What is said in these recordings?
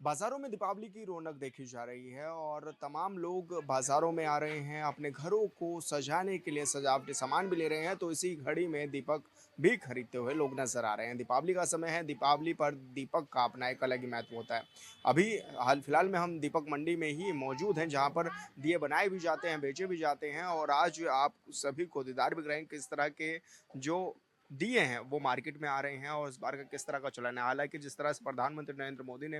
बाज़ारों में दीपावली की रौनक देखी जा रही है और तमाम लोग बाज़ारों में आ रहे हैं अपने घरों को सजाने के लिए सजावटी सामान भी ले रहे हैं तो इसी घड़ी में दीपक भी खरीदते हुए लोग नज़र आ रहे हैं। दीपावली का समय है, दीपावली पर दीपक का अपना एक अलग ही महत्व होता है। अभी हाल फिलहाल में हम दीपक मंडी में ही मौजूद हैं जहाँ पर दिए बनाए भी जाते हैं, बेचे भी जाते हैं और आज आप सभी को दीदार भी कराएँगे किस तरह के जो दिए हैं वो मार्केट में आ रहे हैं और इस बार का किस तरह का चलन है। हालाँकि जिस तरह से प्रधानमंत्री नरेंद्र मोदी ने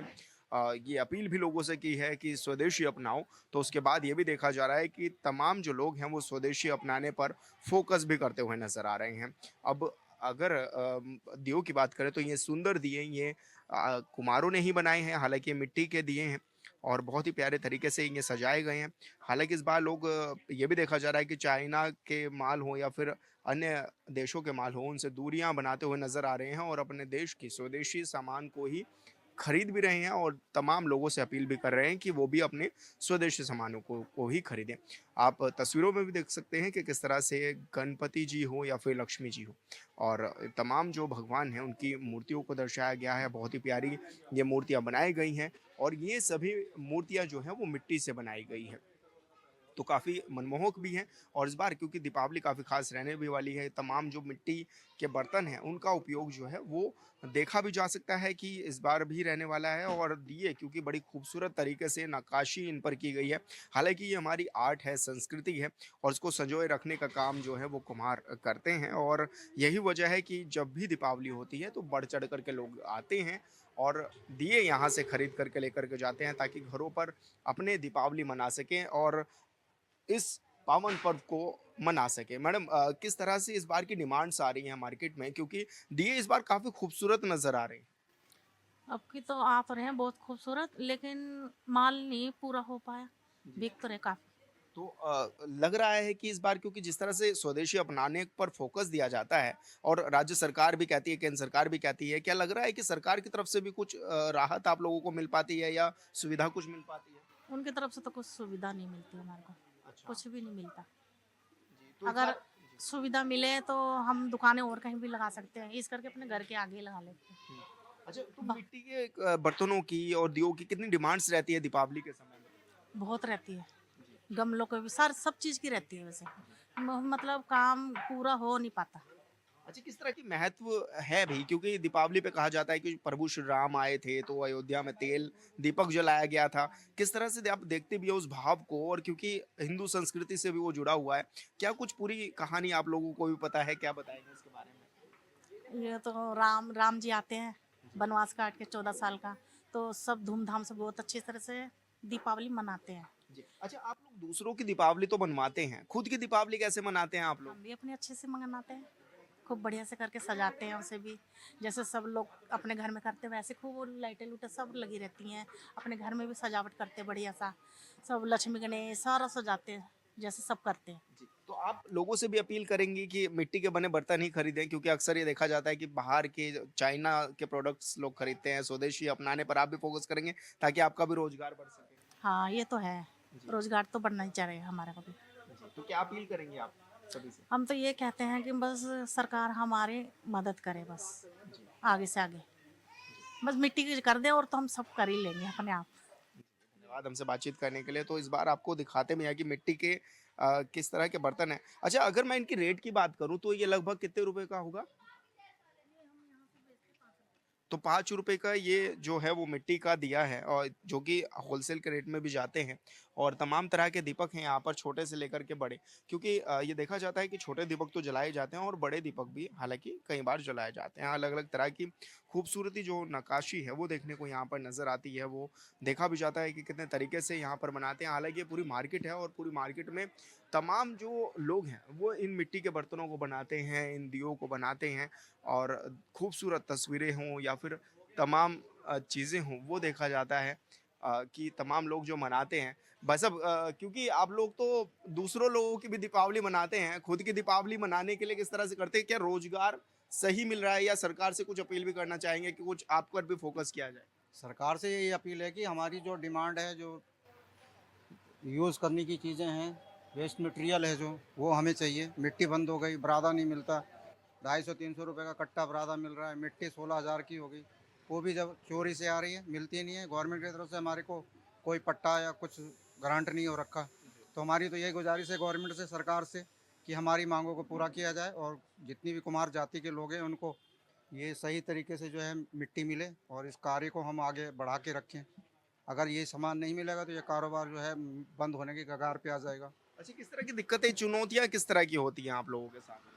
ये अपील भी लोगों से की है कि स्वदेशी अपनाओ, तो उसके बाद ये भी देखा जा रहा है कि तमाम जो लोग हैं वो स्वदेशी अपनाने पर फ़ोकस भी करते हुए नज़र आ रहे हैं। अब अगर दियों की बात करें तो ये सुंदर दिए ये कुम्हारों ने ही बनाए हैं, हालाँकि ये मिट्टी के दिए हैं और बहुत ही प्यारे तरीके से ये सजाए गए हैं। हालाँकि इस बार लोग ये भी देखा जा रहा है कि चाइना के माल हों या फिर अन्य देशों के माल हों, उनसे दूरियाँ बनाते हुए नज़र आ रहे हैं और अपने देश की स्वदेशी सामान को ही खरीद भी रहे हैं और तमाम लोगों से अपील भी कर रहे हैं कि वो भी अपने स्वदेशी सामानों को ही खरीदें। आप तस्वीरों में भी देख सकते हैं कि किस तरह से गणपति जी हो या फिर लक्ष्मी जी हो और तमाम जो भगवान हैं उनकी मूर्तियों को दर्शाया गया है। बहुत ही प्यारी ये मूर्तियाँ बनाई गई हैं और ये सभी मूर्तियाँ जो हैं वो मिट्टी से बनाई गई हैं। तो काफ़ी मनमोहक भी हैं और इस बार क्योंकि दीपावली काफ़ी ख़ास रहने भी वाली है, तमाम जो मिट्टी के बर्तन हैं, उनका उपयोग जो है वो देखा भी जा सकता है कि इस बार भी रहने वाला है और दिए क्योंकि बड़ी खूबसूरत तरीके से नक्काशी इन पर की गई है। हालाँकि ये हमारी आर्ट है, संस्कृति है और इसको संजोए रखने का काम जो है वो कुम्हार करते हैं और यही वजह है कि जब भी दीपावली होती है तो बढ़-चढ़ कर के लोग आते हैं और दिए यहाँ से खरीद कर के लेकर के जाते हैं ताकि घरों पर अपने दीपावली मना सकें और इस पावन पर्व को मना सकें। मैडम किस तरह से इस बार की डिमांड्स आ रही हैं मार्केट में क्योंकि दिए इस बार काफ़ी खूबसूरत नज़र आ रहे हैं। अब की तो आ तो रहे हैं बहुत खूबसूरत, लेकिन माल नहीं पूरा हो पाया। जी। बिक तो रहे काफ़ी। तो लग रहा है कि इस बार क्योंकि जिस तरह से स्वदेशी अपनाने पर फ़ोकस दिया जाता है और राज्य सरकार भी कहती है, केंद्र सरकार भी कहती है, क्या लग रहा है कि सरकार की तरफ से भी कुछ राहत आप लोगों को मिल पाती है या सुविधा कुछ मिल पाती है? उनकी तरफ से तो कुछ सुविधा नहीं मिलती हमारे को, अच्छा। कुछ भी नहीं मिलता। जी, तो इस अगर बार जी। सुविधा मिले तो हम दुकानें और कहीं भी लगा सकते हैं, इस करके अपने घर के आगे ही लगा लेते हैं। हुँ। अच्छा तो बा मिट्टी के बर्तनों की और दियों की कितनी डिमांड्स रहती है दीपावली के समय में? बहुत रहती है, जी। गमलों की भी सब चीज़ की रहती है वैसे। मतलब काम पूरा हो नहीं पाता। अच्छा, किस तरह की महत्व है भी? क्योंकि दीपावली पे कहा जाता है कि प्रभु श्री राम आए थे, तो अयोध्या में तेल दीपक जलाया गया था। किस तरह से आप देखते भी हो उस भाव को और क्योंकि हिंदू संस्कृति से भी वो जुड़ा हुआ है। क्या कुछ पूरी कहानी आप लोगों को भी पता है? क्या बताएँगे इसके बारे में? ये तो राम जी आते हैं जी, बनवास काट के 14 साल का, तो सब धूमधाम से बहुत अच्छी तरह से दीपावली मनाते हैं। जी। अच्छा, आप लोग दूसरों की दीपावली तो मनवाते हैं, खुद की दीपावली कैसे मनाते हैं आप लोग? हम भी अपने अच्छे से मनाते हैं, खूब बढ़िया से करके सजाते हैं उसे भी। जैसे सब लोग अपने घर में करते हैं वैसे खूब लाइटें लूटें सब लगी रहती हैं। अपने घर में भी सजावट करते हैं बढ़िया सा, सब लक्ष्मी गणेश सारा सजाते हैं जैसे सब करते हैं। जी, तो आप लोगों से भी अपील करेंगी कि मिट्टी के बने बर्तन ही खरीदें क्योंकि अक्सर ये देखा जाता है कि बाहर के चाइना के प्रोडक्ट्स लोग खरीदते हैं, स्वदेशी अपनाने पर आप भी फ़ोकस करेंगे ताकि आपका भी रोज़गार बढ़ सके? हाँ, ये तो है, जी, रोजगार तो बढ़ना ही चाहिए हमारे को भी। जी, तो क्या अपील करेंगे आप सभी से? हम तो ये कहते हैं कि बस सरकार हमारी मदद करे बस, जी, आगे से आगे। जी, बस मिट्टी की कर दे और तो हम सब कर ही लेंगे अपने आप। जी, धन्यवाद हमसे बातचीत करने के लिए। तो इस बार आपको दिखाते भी हैं कि मिट्टी के किस तरह के बर्तन हैं। अच्छा, अगर मैं इनकी रेट की बात करूँ तो ये लगभग कितने रुपए का होगा? तो ₹5 का ये जो है वो मिट्टी का दिया है और जो कि होलसेल के रेट में भी जाते हैं और तमाम तरह के दीपक हैं यहाँ पर छोटे से लेकर के बड़े क्योंकि ये देखा जाता है कि छोटे दीपक तो जलाए जाते हैं और बड़े दीपक भी हालाँकि कई बार जलाए जाते हैं। अलग-अलग तरह की खूबसूरती जो नक्काशी है वो देखने को यहाँ पर नज़र आती है, वो देखा भी जाता है कि कितने तरीके से यहाँ पर बनाते हैं। हालाँकि ये पूरी मार्केट है और पूरी मार्केट में तमाम जो लोग हैं वो इन मिट्टी के बर्तनों को बनाते हैं, इन दियों को बनाते हैं और खूबसूरत तस्वीरें हों या फिर तमाम चीज़ें हों, वो देखा जाता है कि तमाम लोग जो मनाते हैं बस अब क्योंकि आप लोग तो दूसरों लोगों की भी दीपावली मनाते हैं, खुद की दीपावली मनाने के लिए किस तरह से करते हैं? क्या रोज़गार सही मिल रहा है या सरकार से कुछ अपील भी करना चाहेंगे कि कुछ आप पर भी फ़ोकस किया जाए? सरकार से यही अपील है कि हमारी जो डिमांड है, जो यूज़ करने की चीज़ें हैं, वेस्ट मटेरियल है जो, वो हमें चाहिए। मिट्टी बंद हो गई, बुरादा नहीं मिलता। 250-300 रुपए का कट्टा बुरादा मिल रहा है, मिट्टी 16,000 की हो गई। वो भी जब चोरी से आ रही है, मिलती नहीं है। गवर्नमेंट की तरफ से हमारे को कोई पट्टा या कुछ गारंट नहीं हो रखा। तो हमारी तो यही गुजारिश है गवर्नमेंट से, सरकार से, कि हमारी मांगों को पूरा किया जाए और जितनी भी कुम्हार जाति के लोग हैं उनको ये सही तरीके से जो है मिट्टी मिले और इस कार्य को हम आगे बढ़ा के रखें। अगर ये सामान नहीं मिलेगा तो ये कारोबार जो है बंद होने की कगार पे आ जाएगा। अच्छा, किस तरह की दिक्कतें, चुनौतियाँ किस तरह की होती हैं आप लोगों के सामने?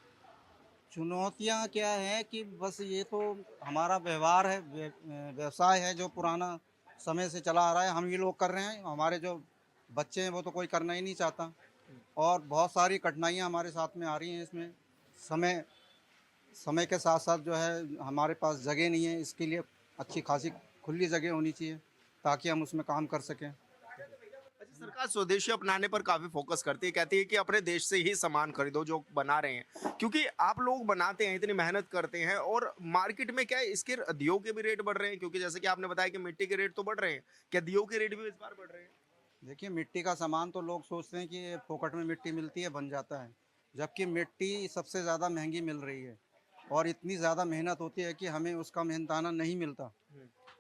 चुनौतियाँ क्या है कि बस ये तो हमारा व्यवहार है, व्यवसाय है जो पुराना समय से चला आ रहा है, हम ये लोग कर रहे हैं। हमारे जो बच्चे हैं वो तो कोई करना ही नहीं चाहता और बहुत सारी कठिनाइयाँ हमारे साथ में आ रही हैं इसमें। समय समय के साथ साथ जो है हमारे पास जगह नहीं है, इसके लिए अच्छी खासी खुली जगह होनी चाहिए ताकि हम उसमें काम कर सकें। अच्छा, सरकार स्वदेशी अपनाने पर काफी फोकस करती है, कहती है कि अपने देश से ही सामान खरीदो जो बना रहे हैं, क्योंकि आप लोग बनाते हैं, इतनी मेहनत करते हैं और मार्केट में क्या है, इसके दियों के भी रेट बढ़ रहे हैं, क्योंकि जैसे कि आपने बताया कि मिट्टी के रेट तो बढ़ रहे हैं, क्या दियों के रेट भी इस बार बढ़ रहे हैं? देखिए, मिट्टी का सामान तो लोग सोचते हैं कि ये फोकट में मिट्टी मिलती है, बन जाता है, जबकि मिट्टी सबसे ज़्यादा महंगी मिल रही है और इतनी ज़्यादा मेहनत होती है कि हमें उसका मेहनताना नहीं मिलता।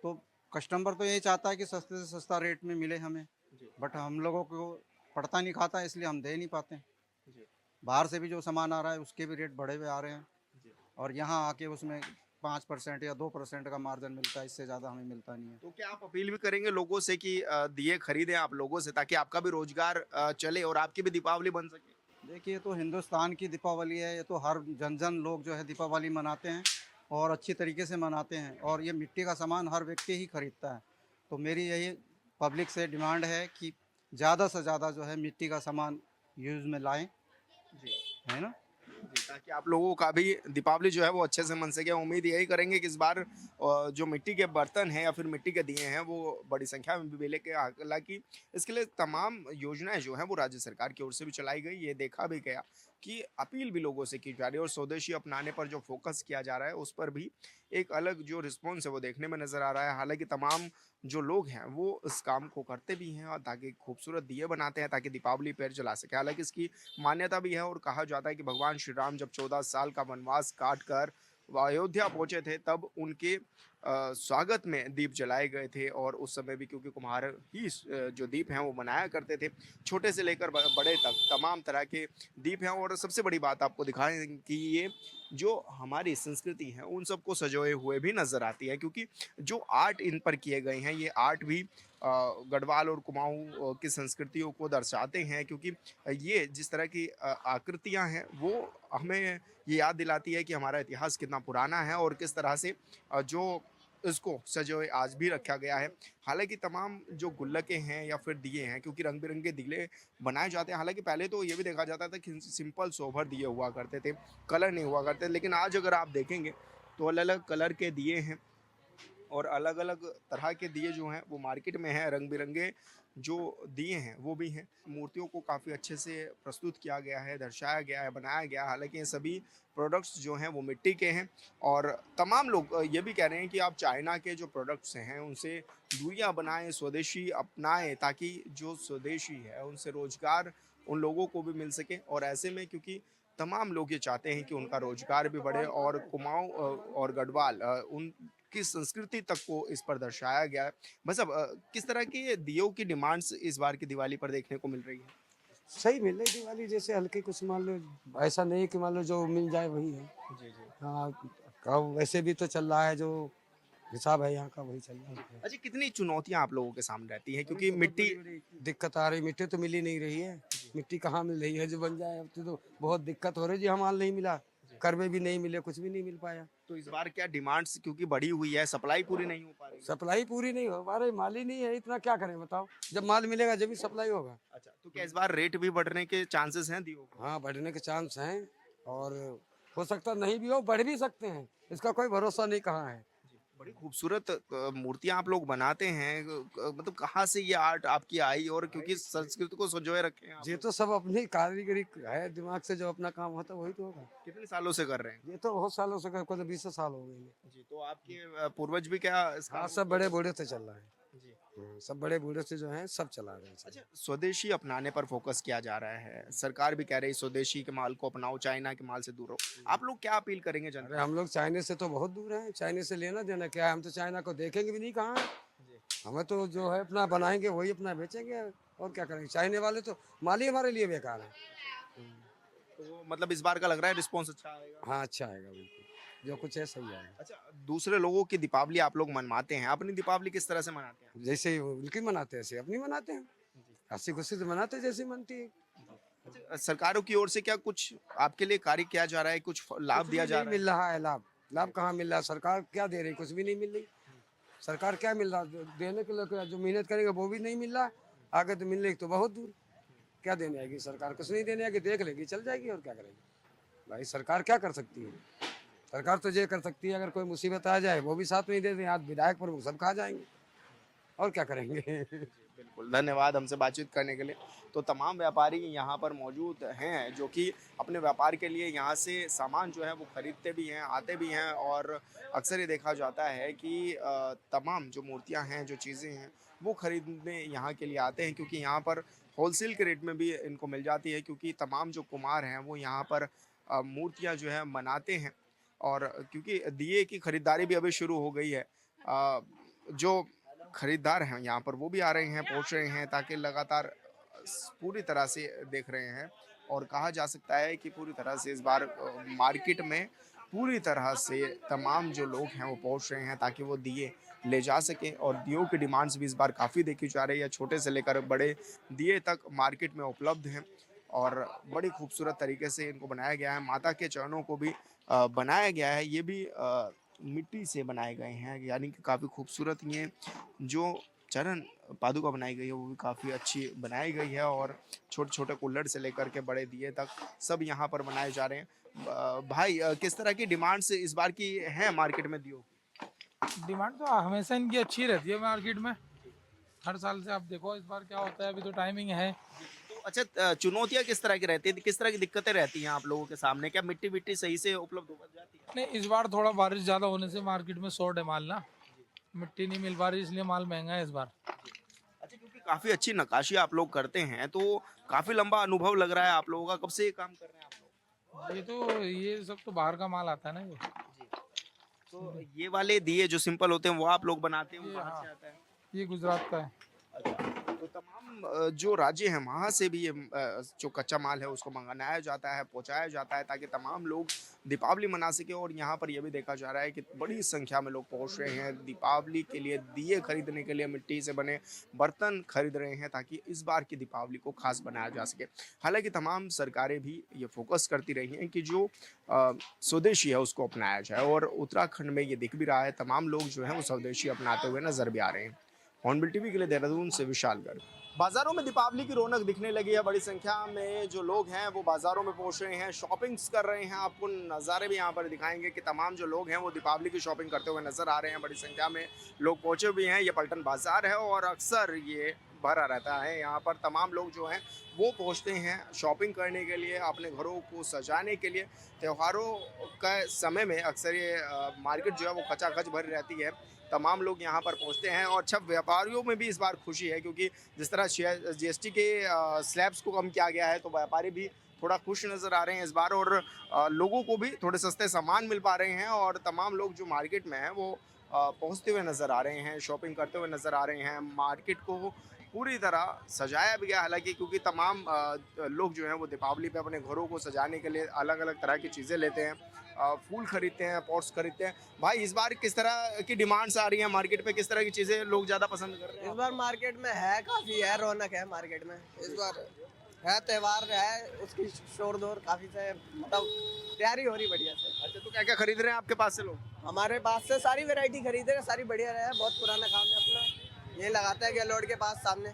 तो कस्टमर तो यही चाहता है कि सस्ते से सस्ता रेट में मिले हमें, जी, बट हम लोगों को पड़ता नहीं खाता, इसलिए हम दे नहीं पाते। जी, बाहर से भी जो सामान आ रहा है उसके भी रेट बढ़े हुए आ रहे हैं जी। और यहाँ आके उसमें 5% या 2% का मार्जिन मिलता है, इससे ज़्यादा हमें मिलता नहीं है। तो क्या आप अपील भी करेंगे लोगों से कि दिए खरीदें आप लोगों से, ताकि आपका भी रोजगार चले और आपकी भी दीपावली बन सके? देखिए, ये तो हिंदुस्तान की दीपावली है, ये तो हर जन लोग जो है दीपावली मनाते हैं और अच्छी तरीके से मनाते हैं और ये मिट्टी का सामान हर व्यक्ति ही खरीदता है। तो मेरी यही पब्लिक से डिमांड है कि ज़्यादा से ज़्यादा जो है मिट्टी का सामान यूज़ में लाएं, जी, है ना? जी, ताकि आप लोगों का भी दीपावली जो है वो अच्छे से मन सके। उम्मीद यही करेंगे कि इस बार जो मिट्टी के बर्तन हैं या फिर मिट्टी के दिए हैं वो बड़ी संख्या में भी मिले के, हालाँकि इसके लिए तमाम योजनाएँ जो हैं वो राज्य सरकार की ओर से भी चलाई गई। ये देखा भी गया कि अपील भी लोगों से की जा रही है और स्वदेशी अपनाने पर जो फ़ोकस किया जा रहा है उस पर भी एक अलग जो रिस्पॉन्स है वो देखने में नज़र आ रहा है। हालाँकि तमाम जो लोग हैं वो इस काम को करते भी हैं और ताकि खूबसूरत दिए बनाते हैं ताकि दीपावली पर जला सकें। हालाँकि इसकी मान्यता भी है और कहा जाता है कि भगवान श्री राम जब 14 साल का वनवास काट कर वो अयोध्या पहुंचे थे, तब उनके स्वागत में दीप जलाए गए थे और उस समय भी क्योंकि कुम्हार ही जो दीप हैं वो बनाया करते थे, छोटे से लेकर बड़े तक तमाम तरह के दीप हैं। और सबसे बड़ी बात आपको दिखाएं कि ये जो हमारी संस्कृति है उन सबको सजोए हुए भी नजर आती है, क्योंकि जो आर्ट इन पर किए गए हैं ये आर्ट भी गढ़वाल और कुमाऊं की संस्कृतियों को दर्शाते हैं, क्योंकि ये जिस तरह की आकृतियां हैं वो हमें ये याद दिलाती है कि हमारा इतिहास कितना पुराना है और किस तरह से जो इसको सजोए आज भी रखा गया है। हालांकि तमाम जो गुल्लकें हैं या फिर दिए हैं, क्योंकि रंग बिरंगे दिए बनाए जाते हैं, हालांकि पहले तो ये भी देखा जाता था कि सिंपल सोबर दिए हुआ करते थे, कलर नहीं हुआ करते, लेकिन आज अगर आप देखेंगे तो अलग अलग कलर के दिए हैं और अलग-अलग तरह के दिए जो हैं वो मार्केट में हैं, रंग-बिरंगे जो दिए हैं वो भी हैं। मूर्तियों को काफ़ी अच्छे से प्रस्तुत किया गया है, दर्शाया गया है, बनाया गया है। हालाँकि ये सभी प्रोडक्ट्स जो हैं वो मिट्टी के हैं और तमाम लोग ये भी कह रहे हैं कि आप चाइना के जो प्रोडक्ट्स हैं उनसे दूरियाँ बनाएँ, स्वदेशी अपनाएँ, ताकि जो स्वदेशी है उनसे रोज़गार उन लोगों को भी मिल सके। और ऐसे में क्योंकि तमाम लोग ये चाहते हैं कि उनका रोज़गार भी बढ़े और कुमाऊँ और गढ़वाल उनकी संस्कृति तक को इस पर दर्शाया गया है। बस अब किस तरह की दियों की डिमांड्स इस बार की दिवाली पर देखने को मिल रही है? सही मिल रही दिवाली जैसे हल्की कुछ मान लो, ऐसा नहीं कि मान लो जो मिल जाए वही है। जी, जी। हाँ, कब वैसे भी तो चल रहा है जो हिसाब है यहाँ का वही चल रहा है। अच्छा, कितनी चुनौतियाँ आप लोगों के सामने रहती हैं? अभी क्योंकि बहुत मिट्टी बड़ी-बड़ी दिक्कत आ रही, मिट्टी तो मिल ही नहीं रही है। मिट्टी कहाँ मिल रही है जो बन जाए, अब तो बहुत दिक्कत हो रही है जी, हाँ माल नहीं मिला, करवे भी नहीं मिले, कुछ भी नहीं मिल पाया। तो इस बार क्या डिमांड्स क्योंकि बढ़ी हुई है, सप्लाई पूरी नहीं हो पा रही है? सप्लाई पूरी नहीं हो पा रही, माल ही नहीं है, इतना क्या करें बताओ? जब माल मिलेगा जब भी सप्लाई होगा। अच्छा, तो क्या इस बार रेट भी बढ़ने के चांसेस हैं दियों के? हाँ, बढ़ने के चांस हैं और हो सकता नहीं भी हो, बढ़ भी सकते हैं। इसका कोई भरोसा नहीं कहाँ है। बड़ी खूबसूरत मूर्तियाँ आप लोग बनाते हैं, मतलब कहाँ से ये आर्ट आपकी आई और क्योंकि संस्कृति को संजोए रखे हैं आप ये लोग? तो सब अपनी कारीगरी है, दिमाग से जो अपना काम होता है वही तो होगा। कितने सालों से कर रहे हैं? ये तो बहुत सालों से कोई 20 साल हो गए हैं। जी, तो आपके पूर्वज भी क्या इस हाँ, काम सब को बड़े बूढ़े से चल रहा है। जी। सब बड़े बूढ़े से जो हैं सब चला रहे हैं। अच्छा, स्वदेशी अपनाने पर फोकस किया जा रहा है, सरकार भी कह रही है स्वदेशी के माल को अपनाओ, चाइना के माल से दूर रहो। आप लोग क्या अपील करेंगे जनता अरे हम लोग चाइना से तो बहुत दूर हैं, चाइना से लेना देना क्या है, हम तो चाइना को देखेंगे भी नहीं कहाँ है। हमें तो जो है अपना बनाएंगे वही अपना बेचेंगे और क्या करेंगे। चाइना वाले तो माल ही हमारे लिए बेकार है। तो मतलब इस बार का लग रहा है रिस्पॉन्स अच्छा आएगा। हाँ अच्छा आएगा, बिल्कुल जो कुछ है सही आएगा। अच्छा, दूसरे लोगों की दीपावली आप लोग मनवाते हैं, अपनी दीपावली किस तरह से मनाते हैं? जैसे उनकी मनाते हैं ऐसे अपनी मनाते हैं, हंसी खुशी से मनाते हैं जैसे मनती है। अच्छा, सरकारों की ओर से क्या कुछ आपके लिए कार्य किया जा रहा है, कुछ लाभ कुछ दिया भी जा नहीं रहा है? मिल रहा है लाभ। लाभ कहाँ मिल रहा है, सरकार क्या दे रही, कुछ भी नहीं मिल रही। सरकार क्या मिल रहा देने के लिए, जो मेहनत करेंगे वो भी नहीं मिल रहा, आगे तो मिलने की तो बहुत दूर। क्या देने आएगी सरकार, कुछ नहीं देने आएगी, देख लेगी चल जाएगी और क्या करेगी। भाई सरकार क्या कर सकती है, सरकार तो ये कर सकती है अगर कोई मुसीबत आ जाए वो भी साथ नहीं देते, आज विधायक प्रमुख सब खा जाएंगे और क्या करेंगे। बिल्कुल, धन्यवाद हमसे बातचीत करने के लिए। तो तमाम व्यापारी यहाँ पर मौजूद हैं जो कि अपने व्यापार के लिए यहाँ से सामान जो है वो खरीदते भी हैं, आते भी हैं और अक्सर ये देखा जाता है कि तमाम जो मूर्तियाँ हैं, जो चीज़ें हैं, वो खरीदने यहाँ के लिए आते हैं क्योंकि यहाँ पर होलसेल के रेट में भी इनको मिल जाती है क्योंकि तमाम जो कुम्हार हैं वो यहाँ पर मूर्तियाँ जो है बनाते हैं और क्योंकि दिए की खरीदारी भी अभी शुरू हो गई है। जो खरीदार हैं यहाँ पर वो भी आ रहे हैं, पहुँच रहे हैं ताकि लगातार पूरी तरह से देख रहे हैं और कहा जा सकता है कि पूरी तरह से इस बार मार्केट में पूरी तरह से तमाम जो लोग हैं वो पहुँच रहे हैं ताकि वो दिए ले जा सकें और दियों की डिमांड्स भी इस बार काफ़ी देखी जा रही है, छोटे से लेकर बड़े दिए तक मार्केट में उपलब्ध हैं और बड़ी खूबसूरत तरीके से इनको बनाया गया है। माता के चरणों को भी बनाया गया है, ये भी मिट्टी से बनाए गए हैं, यानी कि काफ़ी खूबसूरत ये जो चरण पादुका बनाई गई है वो भी काफ़ी अच्छी बनाई गई है और छोटे-छोटे कुल्हड़ से लेकर के बड़े दिए तक सब यहाँ पर बनाए जा रहे हैं। भाई किस तरह की डिमांड्स इस बार की हैं मार्केट में दियों? डिमांड तो हमेशा इनकी अच्छी रहती है मार्केट में, हर साल से। आप देखो इस बार क्या होता है, अभी तो टाइमिंग है। तो अच्छा, चुनौतियाँ किस तरह की रहती हैं? किस तरह की दिक्कतें रहती हैं आप लोगों के सामने? क्या मिट्टी-विट्टी सही से उपलब्ध हो जाती है? नहीं, इस बार थोड़ा बारिश ज़्यादा होने से मार्केट में शॉर्ट है माल ना, मिट्टी नहीं मिल पा रही, इसलिए माल महंगा है इस बार। अच्छा, क्योंकि काफ़ी अच्छी नक्काशी आप लोग करते हैं तो काफ़ी लंबा अनुभव लग रहा है आप लोगों का। कब से ये काम कर रहे हैं आप लोग? ये सब तो बाहर का माल आता है ना ये। तो ये वाले दिए जो सिंपल होते हैं वो आप लोग बनाते हैं, वो बाहर हाँ। से आता है? ये गुजरात का है। अच्छा, तो तमाम जो राज्य हैं वहाँ से भी ये जो कच्चा माल है उसको मंगाया जाता है, पहुँचाया जाता है ताकि तमाम लोग दीपावली मना सकें और यहाँ पर ये भी देखा जा रहा है कि बड़ी संख्या में लोग पहुँच रहे हैं दीपावली के लिए, दिए खरीदने के लिए, मिट्टी से बने बर्तन खरीद रहे हैं ताकि इस बार की दीपावली को खास बनाया जा सके। हालांकि तमाम सरकारें भी ये फोकस करती रही हैं कि जो स्वदेशी है उसको अपनाया जाए और उत्तराखंड में ये दिख भी रहा है, तमाम लोग जो हैं वो स्वदेशी अपनाते हुए नजर भी आ रहे हैं। हॉर्नबिल टीवी के लिए देहरादून से विशाल गर्ग। बाजारों में दीपावली की रौनक दिखने लगी है, बड़ी संख्या में जो लोग हैं वो बाजारों में पहुंच रहे हैं, शॉपिंग्स कर रहे हैं। आपको नज़ारे भी यहाँ पर दिखाएंगे कि तमाम जो लोग हैं वो दीपावली की शॉपिंग करते हुए नजर आ रहे हैं। बड़ी संख्या में लोग पहुंचे भी हैं। ये पलटन बाजार है और अक्सर ये भरा रहता है। यहाँ पर तमाम लोग जो हैं वो पहुँचते हैं शॉपिंग करने के लिए, अपने घरों को सजाने के लिए। त्योहारों का समय में अक्सर ये मार्केट जो है वो खचाखच भरी रहती है, तमाम लोग यहाँ पर पहुँचते हैं और अच्छा व्यापारियों में भी इस बार खुशी है क्योंकि जिस तरह जीएसटी के स्लैब्स को कम किया गया है तो व्यापारी भी थोड़ा खुश नज़र आ रहे हैं इस बार और लोगों को भी थोड़े सस्ते सामान मिल पा रहे हैं और तमाम लोग जो मार्केट में हैं वो पहुँचते हुए नज़र आ रहे हैं, शॉपिंग करते हुए नज़र आ रहे हैं। मार्केट को पूरी तरह सजाया भी गया, हालांकि क्योंकि तमाम लोग जो हैं वो दीपावली पे अपने घरों को सजाने के लिए अलग अलग तरह की चीज़ें लेते हैं, फूल खरीदते हैं, पॉट्स खरीदते हैं। भाई इस बार किस तरह की डिमांड्स आ रही हैं मार्केट पे, किस तरह की चीज़ें लोग ज़्यादा पसंद कर रहे हैं? इस बार मार्केट में है, काफी है, रौनक है मार्केट में। इस बार है, त्योहार है, उसकी शोर शोर काफी से, मतलब तैयारी हो रही बढ़िया से। अच्छा, तो क्या क्या खरीद रहे हैं आपके पास से लोग? हमारे पास से सारी वैरायटी खरीदे हैं, सारी बढ़िया रहा है, बहुत पुराना काम है अपना, ये लगाता है गैलोड के पास सामने।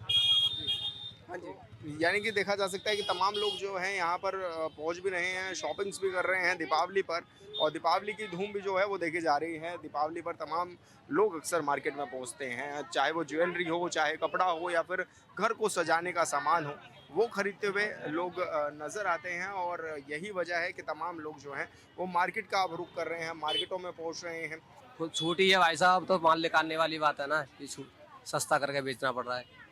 हाँ जी, यानी कि देखा जा सकता है कि तमाम लोग जो हैं यहाँ पर पहुँच भी रहे हैं, शॉपिंग्स भी कर रहे हैं दीपावली पर और दीपावली की धूम भी जो है वो देखी जा रही है। दीपावली पर तमाम लोग अक्सर मार्केट में पहुँचते हैं, चाहे वो ज्वेलरी हो, चाहे कपड़ा हो या फिर घर को सजाने का सामान हो, वो खरीदते हुए लोग नज़र आते हैं और यही वजह है कि तमाम लोग जो हैं वो मार्केट का अब रुख कर रहे हैं, मार्केटों में पहुँच रहे हैं। कुछ छूट ही है भाई साहब, तो माल लेकर आने वाली बात है ना, ये छूट सस्ता करके बेचना पड़ रहा है।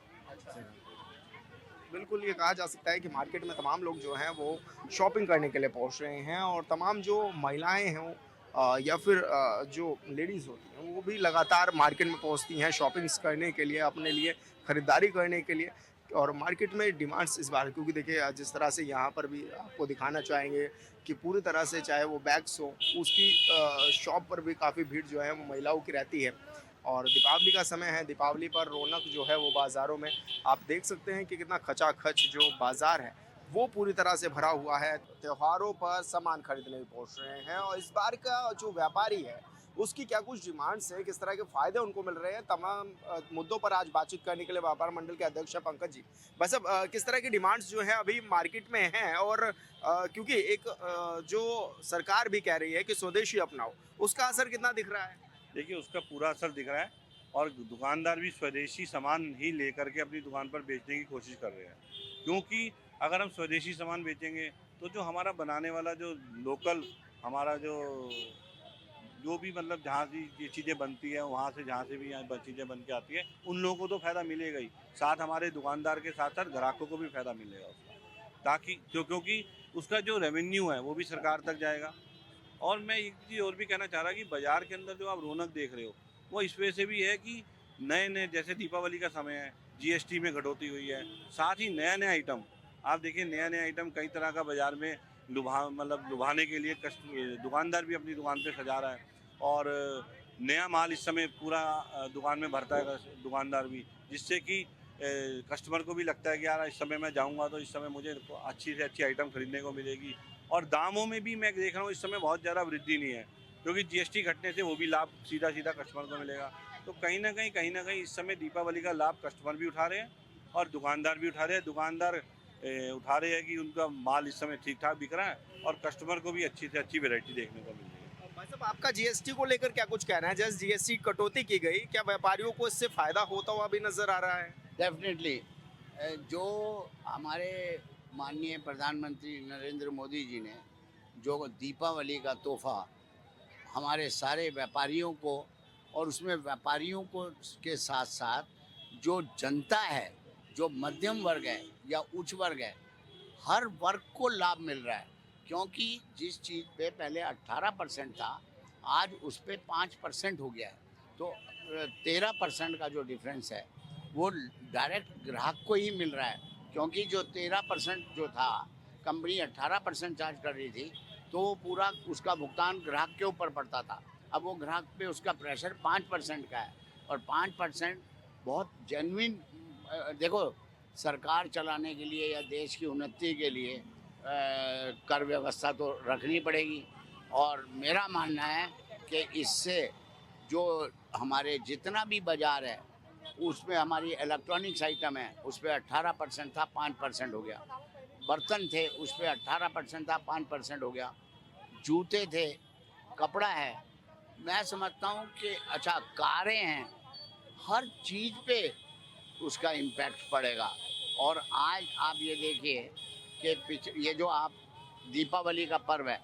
बिल्कुल ये कहा जा सकता है कि मार्केट में तमाम लोग जो हैं वो शॉपिंग करने के लिए पहुंच रहे हैं और तमाम जो महिलाएं हैं या फिर जो लेडीज़ होती हैं वो भी लगातार मार्केट में पहुंचती हैं शॉपिंग्स करने के लिए अपने लिए ख़रीदारी करने के लिए। और मार्केट में डिमांड्स इस बार क्योंकि देखिए जिस तरह से यहाँ पर भी आपको दिखाना चाहेंगे कि पूरी तरह से चाहे वो बैग्स हो उसकी शॉप पर भी काफ़ी भीड़ जो है वो महिलाओं की रहती है। और दीपावली का समय है, दीपावली पर रौनक जो है वो बाज़ारों में आप देख सकते हैं कि कितना खचाखच जो बाज़ार है वो पूरी तरह से भरा हुआ है। त्योहारों पर सामान खरीदने भी पहुंच रहे हैं और इस बार का जो व्यापारी है उसकी क्या कुछ डिमांड्स है, किस तरह के फ़ायदे उनको मिल रहे हैं, तमाम मुद्दों पर आज बातचीत करने के लिए व्यापार मंडल के अध्यक्ष हैं पंकज जी। बस अब किस तरह की डिमांड्स जो है अभी मार्केट में हैं और क्योंकि एक जो सरकार भी कह रही है कि स्वदेशी अपनाओ, उसका असर कितना दिख रहा है? देखिए उसका पूरा असर दिख रहा है और दुकानदार भी स्वदेशी सामान ही लेकर के अपनी दुकान पर बेचने की कोशिश कर रहे हैं, क्योंकि अगर हम स्वदेशी सामान बेचेंगे तो जो हमारा बनाने वाला जो लोकल हमारा जो भी मतलब जहाँ से ये चीज़ें बनती हैं वहाँ से जहाँ से भी यहाँ चीज़ें बन के आती है उन लोगों को तो फ़ायदा मिलेगा ही, साथ हमारे दुकानदार के साथ साथ ग्राहकों को भी फ़ायदा मिलेगा उसका, ताकि क्योंकि उसका जो रेवेन्यू है वो भी सरकार तक जाएगा। और मैं एक चीज़ और भी कहना चाह रहा कि बाज़ार के अंदर जो आप रौनक देख रहे हो वो इस वजह से भी है कि नए नए जैसे दीपावली का समय है, जीएसटी में कटौती हुई है, साथ ही नया नया आइटम आप देखिए, नया नया आइटम कई तरह का बाज़ार में लुभाने के लिए दुकानदार भी अपनी दुकान पे सजा रहा है और नया माल इस समय पूरा दुकान में भरता है दुकानदार भी, जिससे कि कस्टमर को भी लगता है कि यार इस समय मैं जाऊंगा तो इस समय मुझे अच्छी से अच्छी आइटम खरीदने को मिलेगी। और दामों में भी मैं देख रहा हूँ इस समय बहुत ज़्यादा वृद्धि नहीं है, क्योंकि जीएसटी घटने से वो भी लाभ सीधा सीधा कस्टमर को मिलेगा। तो कहीं ना कहीं इस समय दीपावली का लाभ कस्टमर भी उठा रहे हैं और दुकानदार भी उठा रहे हैं। दुकानदार उठा रहे हैं कि उनका माल इस समय ठीक ठाक बिक रहा है और कस्टमर को भी अच्छी से अच्छी वैरायटी देखने को मिल रही है। भाई साहब आपका जीएसटी को लेकर क्या कुछ कहना है? जस्ट जीएसटी कटौती की गई, क्या व्यापारियों को इससे फायदा होता हुआ भी नजर आ रहा है? डेफिनेटली जो हमारे माननीय प्रधानमंत्री नरेंद्र मोदी जी ने जो दीपावली का तोहफा हमारे सारे व्यापारियों को और उसमें व्यापारियों को के साथ साथ जो जनता है, जो मध्यम वर्ग है या उच्च वर्ग है, हर वर्ग को लाभ मिल रहा है। क्योंकि जिस चीज़ पे पहले 18% था आज उस पर 5% हो गया है, तो 13% का जो डिफरेंस है वो डायरेक्ट ग्राहक को ही मिल रहा है। क्योंकि जो 13% जो था कंपनी 18% चार्ज कर रही थी, तो वो पूरा उसका भुगतान ग्राहक के ऊपर पड़ता था। अब वो ग्राहक पे उसका प्रेशर 5% का है और 5% बहुत जेन्युइन। देखो सरकार चलाने के लिए या देश की उन्नति के लिए कर व्यवस्था तो रखनी पड़ेगी और मेरा मानना है कि इससे जो हमारे जितना भी बाज़ार है उसमें हमारी इलेक्ट्रॉनिक्स आइटम है उस पर 18% था 5% हो गया, बर्तन थे उस पर 18% था 5% हो गया, जूते थे, कपड़ा है, मैं समझता हूँ कि अच्छा कारें हैं, हर चीज़ पे उसका इम्पैक्ट पड़ेगा। और आज आप ये देखिए कि ये जो आप दीपावली का पर्व है,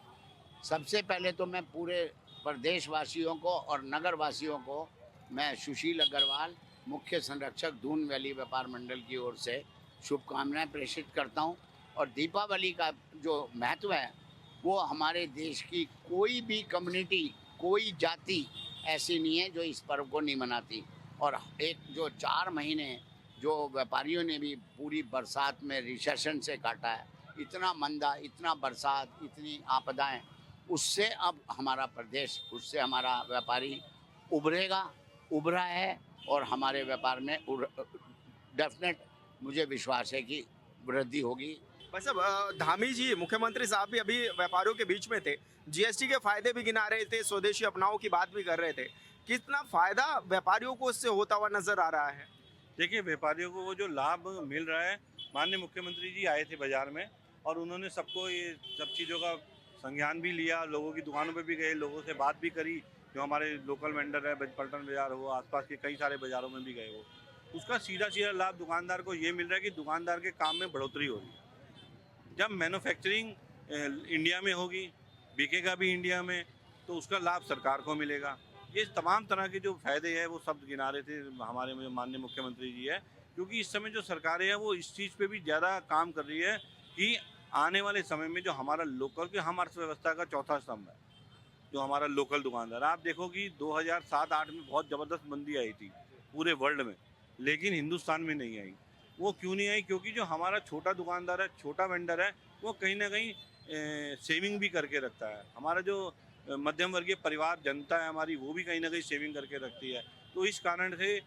सबसे पहले तो मैं पूरे प्रदेशवासियों को और नगर वासियों को मैं सुशील अग्रवाल मुख्य संरक्षक दून वैली व्यापार मंडल की ओर से शुभकामनाएं प्रेषित करता हूं। और दीपावली का जो महत्व है वो हमारे देश की कोई भी कम्युनिटी, कोई जाति ऐसी नहीं है जो इस पर्व को नहीं मनाती। और एक जो 4 महीने जो व्यापारियों ने भी पूरी बरसात में रिसेशन से काटा है, इतना मंदा, इतना बरसात, इतनी आपदाएं, उससे अब हमारा प्रदेश, उससे हमारा व्यापारी उभरा है और हमारे व्यापार में डेफिनेट मुझे विश्वास है कि वृद्धि होगी। बस अब धामी जी मुख्यमंत्री साहब भी अभी व्यापारियों के बीच में थे, जीएसटी के फायदे भी गिना रहे थे, स्वदेशी अपनाओ की बात भी कर रहे थे। कितना फायदा व्यापारियों को इससे होता हुआ नजर आ रहा है? देखिए व्यापारियों को वो जो लाभ मिल रहा है, माननीय मुख्यमंत्री जी आए थे बाज़ार में और उन्होंने सबको ये सब चीज़ों का संज्ञान भी लिया, लोगों की दुकानों पे भी गए, लोगों से बात भी करी, जो हमारे लोकल वेंडर है, पलटन बाज़ार हो, आसपास के कई सारे बाज़ारों में भी गए हो। उसका सीधा सीधा लाभ दुकानदार को ये मिल रहा है कि दुकानदार के काम में बढ़ोतरी हो रही है। जब मैन्युफैक्चरिंग इंडिया में होगी, बिकेगा भी इंडिया में, तो उसका लाभ सरकार को मिलेगा। ये तमाम तरह के जो फायदे हैं वो सब गिना रहे थे हमारे माननीय मुख्यमंत्री जी है। क्योंकि इस समय जो सरकारें हैं वो इस चीज़ पे भी ज़्यादा काम कर रही है कि आने वाले समय में जो हमारा लोकल के हम अर्थव्यवस्था का चौथा स्तंभ है, जो हमारा लोकल दुकानदार। आप देखो कि 2007-8 में बहुत ज़बरदस्त मंदी आई थी पूरे वर्ल्ड में, लेकिन हिंदुस्तान में नहीं आई। वो क्यों नहीं आई? क्योंकि जो हमारा छोटा दुकानदार है, छोटा वेंडर है, वो कहीं ना कहीं सेविंग भी करके रखता है। हमारा जो मध्यम वर्गीय परिवार जनता है हमारी, वो भी कहीं ना कहीं सेविंग करके रखती है। तो इस कारण से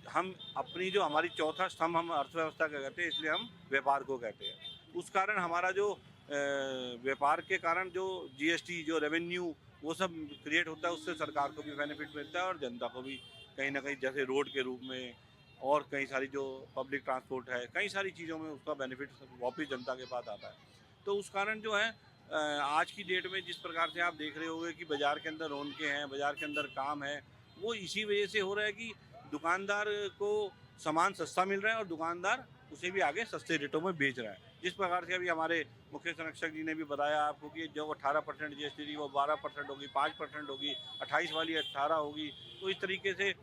हम अपनी जो हमारी चौथा स्तंभ हम अर्थव्यवस्था का कहते हैं, इसलिए हम व्यापार को कहते हैं। उस कारण हमारा जो व्यापार के कारण जो जीएसटी जो रेवेन्यू वो सब क्रिएट होता है, उससे सरकार को भी बेनिफिट मिलता है और जनता को भी कहीं ना कहीं, जैसे रोड के रूप में और कई सारी जो पब्लिक ट्रांसपोर्ट है, कई सारी चीज़ों में उसका बेनिफिट वापस जनता के पास आता है। तो उस कारण जो है आज की डेट में जिस प्रकार से आप देख रहे होंगे कि बाज़ार के अंदर रौनकें हैं, बाज़ार के अंदर काम है, वो इसी वजह से हो रहा है कि दुकानदार को सामान सस्ता मिल रहा है और दुकानदार उसे भी आगे सस्ते रेटों में बेच रहा है। जिस प्रकार से अभी हमारे मुख्य संरक्षक जी ने भी बताया आपको कि जो 18% जीएसटी थी वो 12% होगी, 5% होगी, 28 वाली 18 होगी। तो इस तरीके से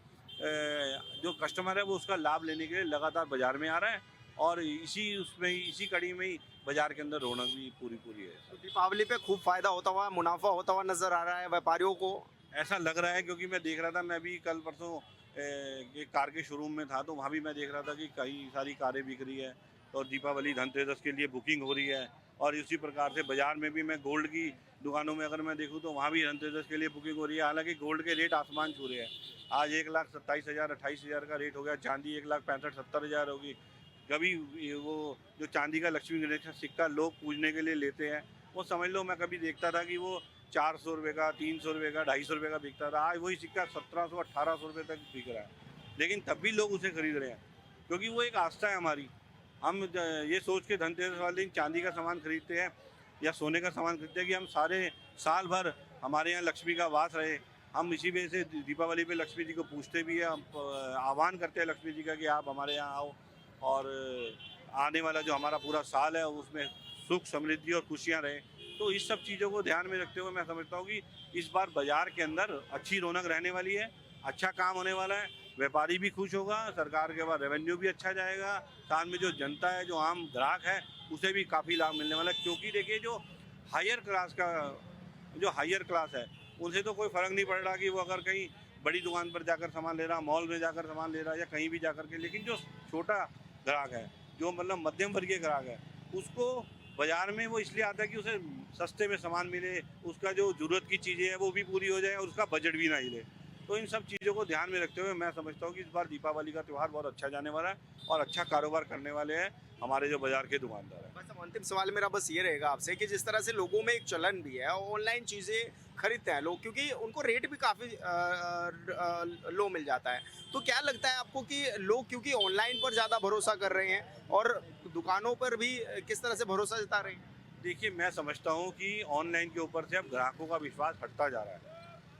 जो कस्टमर है वो उसका लाभ लेने के लिए लगातार बाज़ार में आ रहा है और इसी कड़ी में ही बाज़ार के अंदर रौनक भी पूरी है। तो दीपावली पे खूब फायदा होता हुआ, मुनाफा होता हुआ नजर आ रहा है व्यापारियों को। ऐसा लग रहा है क्योंकि मैं देख रहा था, मैं भी कल परसों एक कार के शोरूम में था, तो वहाँ भी मैं देख रहा था कि कई सारी कारें बिक रही है और दीपावली धनतेरस के लिए बुकिंग हो रही है। और इसी प्रकार से बाज़ार में भी मैं गोल्ड की दुकानों में अगर मैं देखूँ तो वहाँ भी धनतेरस के लिए बुकिंग हो रही है। हालांकि गोल्ड के रेट आसमान छू रहे हैं। आज 1,27,000 28,000 का रेट हो गया, चांदी 1,65,000-70,000 होगी। कभी वो जो चांदी का लक्ष्मी गणेश का सिक्का लोग पूजने के लिए लेते हैं, वो समझ लो मैं कभी देखता था कि वो 400 रुपये का, 300 रुपये का, 250 रुपये का बिकता था। आज वही सिक्का 1700-1800 रुपये तक बिक रहा है। लेकिन तब भी लोग उसे खरीद रहे हैं क्योंकि वो एक आस्था है हमारी। हम ये सोच के धनतेरस वाले दिन चांदी का सामान खरीदते हैं या सोने का सामान खरीदते हैं कि हम सारे साल भर हमारे यहाँ लक्ष्मी का वास रहे। हम इसी वजह से दीपावली पे लक्ष्मी जी को पूछते भी हैं, हम आह्वान करते हैं लक्ष्मी जी का कि आप हमारे यहाँ आओ और आने वाला जो हमारा पूरा साल है उसमें सुख समृद्धि और खुशियाँ रहें। तो इस सब चीज़ों को ध्यान में रखते हुए मैं समझता हूँ कि इस बार बाज़ार के अंदर अच्छी रौनक रहने वाली है, अच्छा काम होने वाला है, व्यापारी भी खुश होगा, सरकार के पास रेवेन्यू भी अच्छा जाएगा, साथ में जो जनता है, जो आम ग्राहक है, उसे भी काफ़ी लाभ मिलने वाला है। क्योंकि देखिए जो हायर क्लास है उनसे तो कोई फ़र्क नहीं पड़ रहा कि वो अगर कहीं बड़ी दुकान पर जाकर सामान ले रहा, मॉल में जाकर सामान ले रहा या कहीं भी जाकर के, लेकिन जो छोटा ग्राहक है, जो मतलब मध्यम वर्गीय ग्राहक है, उसको बाज़ार में वो इसलिए आता है कि उसे सस्ते में सामान मिले, उसका जो ज़रूरत की चीज़ें हैं वो भी पूरी हो जाए और उसका बजट भी ना हिले। तो इन सब चीज़ों को ध्यान में रखते हुए मैं समझता हूँ कि इस बार दीपावली का त्यौहार बहुत अच्छा जाने वाला है और अच्छा कारोबार करने वाले हैं हमारे जो बाज़ार के दुकानदार हैं। बस अब अंतिम सवाल मेरा बस ये रहेगा आपसे कि जिस तरह से लोगों में एक चलन भी है, ऑनलाइन चीज़ें खरीदते हैं लोग क्योंकि उनको रेट भी काफ़ी लो मिल जाता है। तो क्या लगता है आपको कि लोग क्योंकि ऑनलाइन पर ज़्यादा भरोसा कर रहे हैं और दुकानों पर भी किस तरह से भरोसा जता रहे हैं? देखिए, मैं समझता हूँ कि ऑनलाइन के ऊपर से अब ग्राहकों का विश्वास हटता जा रहा है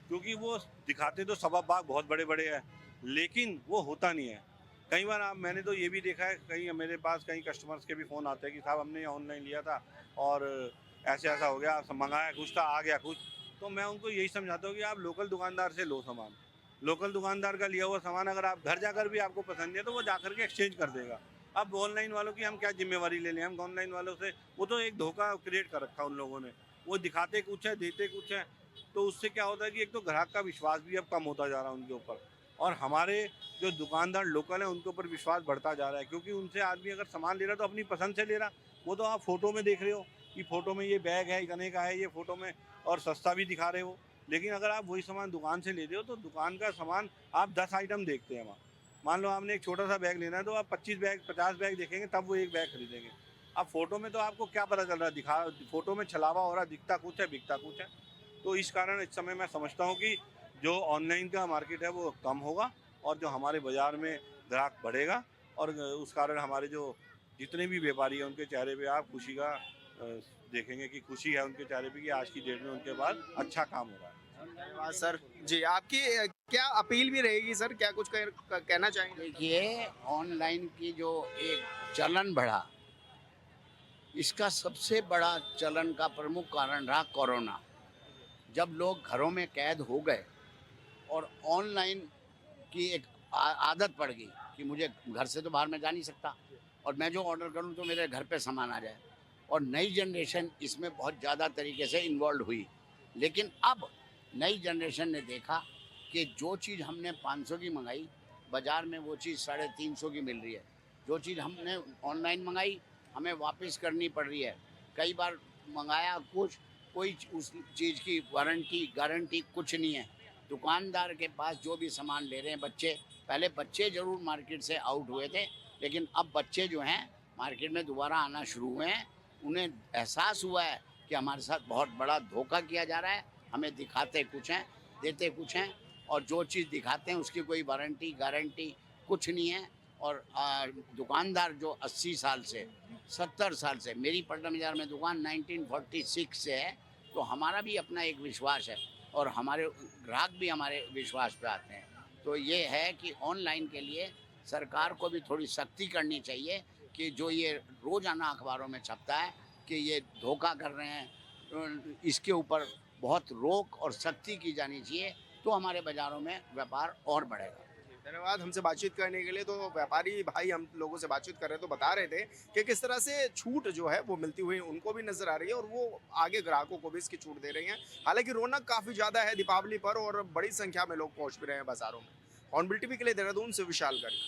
क्योंकि वो दिखाते तो सब बाग बहुत बड़े बड़े हैं, लेकिन वो होता नहीं है। कई बार मैंने तो ये भी देखा है, कहीं मेरे पास कई कस्टमर्स के भी फ़ोन आते हैं कि साहब हमने ऑनलाइन लिया था और ऐसा हो गया, मंगाया कुछ था, आ गया कुछ। तो मैं उनको यही समझाता हूँ कि आप लोकल दुकानदार से लो सामान। लोकल दुकानदार का लिया हुआ सामान अगर आप घर जाकर भी आपको पसंद नहीं है तो वो जाकर के एक्सचेंज कर देगा। अब ऑनलाइन वालों की हम क्या जिम्मेवारी ले लें? हम ऑनलाइन वालों से, वो तो एक धोखा क्रिएट कर रखा उन लोगों ने। वो दिखाते कुछ है, देते कुछ है, तो उससे क्या होता है कि एक तो ग्राहक का विश्वास भी अब कम होता जा रहा है उनके ऊपर और हमारे जो दुकानदार लोकल हैं उनके ऊपर विश्वास बढ़ता जा रहा है क्योंकि उनसे आदमी अगर सामान ले रहा है तो अपनी पसंद से ले रहा। वो तो आप फ़ोटो में देख रहे हो कि फ़ोटो में ये बैग है, इतने का है, ये फ़ोटो में और सस्ता भी दिखा रहे हो। लेकिन अगर आप वही सामान दुकान से ले रहे हो तो दुकान का सामान आप 10 आइटम देखते हैं वहाँ। मान लो आपने एक छोटा सा बैग लेना है तो आप 25 बैग 50 बैग देखेंगे तब वो एक बैग खरीदेंगे। अब फ़ोटो में तो आपको क्या पता चल रहा है, फ़ोटो में छलावा हो रहा, दिखता कुछ है, बिकता कुछ है। तो इस कारण इस समय मैं समझता हूँ कि जो ऑनलाइन का मार्केट है वो कम होगा और जो हमारे बाज़ार में ग्राहक बढ़ेगा और उस कारण हमारे जो जितने भी व्यापारी हैं उनके चेहरे पे आप खुशी का देखेंगे कि खुशी है उनके चेहरे पे कि आज की डेट में उनके पास अच्छा काम हो रहा है। धन्यवाद सर जी। आपकी क्या अपील भी रहेगी सर, क्या कुछ कहना चाहेंगे? देखिए, ऑनलाइन की जो एक चलन बढ़ा, इसका सबसे बड़ा चलन का प्रमुख कारण रहा कोरोना। जब लोग घरों में कैद हो गए और ऑनलाइन की एक आदत पड़ गई कि मुझे घर से तो बाहर मैं जा नहीं सकता और मैं जो ऑर्डर करूं तो मेरे घर पे सामान आ जाए। और नई जनरेशन इसमें बहुत ज़्यादा तरीके से इन्वॉल्व हुई। लेकिन अब नई जनरेशन ने देखा कि जो चीज़ हमने 500 की मंगाई, बाज़ार में वो चीज़ 350 की मिल रही है। जो चीज़ हमने ऑनलाइन मंगाई हमें वापस करनी पड़ रही है। कई बार मंगाया कुछ, कोई उस चीज़ की वारंटी गारंटी कुछ नहीं है। दुकानदार के पास जो भी सामान ले रहे हैं बच्चे, पहले बच्चे ज़रूर मार्केट से आउट हुए थे, लेकिन अब बच्चे जो हैं मार्केट में दोबारा आना शुरू हुए हैं। उन्हें एहसास हुआ है कि हमारे साथ बहुत बड़ा धोखा किया जा रहा है। हमें दिखाते कुछ हैं, देते कुछ हैं, और जो चीज़ दिखाते हैं उसकी कोई वारंटी गारंटी कुछ नहीं है। और दुकानदार जो 80 साल से 70 साल से, मेरी पटना बाजार में दुकान 1946 से है, तो हमारा भी अपना एक विश्वास है और हमारे ग्राहक भी हमारे विश्वास पे आते हैं। तो ये है कि ऑनलाइन के लिए सरकार को भी थोड़ी सख्ती करनी चाहिए कि जो ये रोज़ाना अखबारों में छपता है कि ये धोखा कर रहे हैं, तो इसके ऊपर बहुत रोक और सख्ती की जानी चाहिए, तो हमारे बाज़ारों में व्यापार और बढ़ेगा। धन्यवाद हमसे बातचीत करने के लिए। तो व्यापारी भाई हम लोगों से बातचीत कर रहे हैं तो बता रहे थे कि किस तरह से छूट जो है वो मिलती हुई उनको भी नजर आ रही है और वो आगे ग्राहकों को भी इसकी छूट दे रही हैं। हालांकि रौनक काफ़ी ज़्यादा है दीपावली पर और बड़ी संख्या में लोग पहुंच भी रहे हैं बाजारों में। ऑन बिल टीवी के लिए देहरादून से विशाल गर्ग।